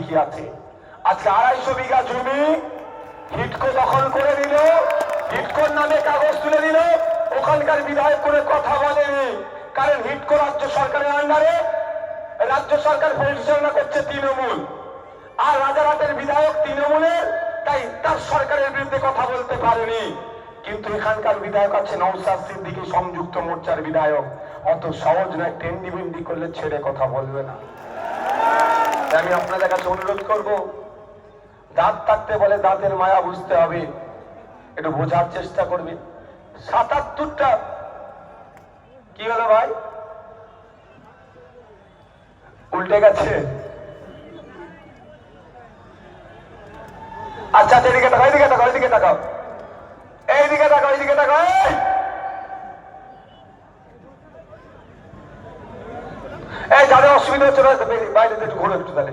কি আছে। আজকে 250 বিঘা জমি হিটকো দখল করে দিল, হিটকোর নামে কাগজ তুলে দিল, ওখানকার বিধায়ক করে কথা বলেনি। কারণ হিটকো রাজ্য সরকারের আন্ডারে, রাজ্য সরকার পরিচালনা করছে তৃণমূল, আর রাজারহাটের বিধায়ক তৃণমূলের, তাই তার সরকারের বিরুদ্ধে কথা বলতে পারেনি। কিন্তু এখানকার বিধায়ক আছে নওশাদ সিদ্দিকী, সংযুক্ত মোর্চার বিধায়ক, অত সহজ নয়, টেন্ডি বিন্ডি করলে ছেড়ে কথা বলবে না। আমি আপনাদের কাছে অনুরোধ করব, দাঁত থাকতে বলে দাঁতের মায়া বুঝতে হবে, একটু বোঝার চেষ্টা করবে। 77টা কি হলো ভাই, উল্টে গেছে। আচ্ছা এদিকে তাকাও, এদিকে তাকাও, এদিকে তাকাও, এইদিকে তাকাও, এইদিকে তাকাও। এই যাদের অসুবিধা হচ্ছে বাইরে একটু ঘুরে একটু তাহলে।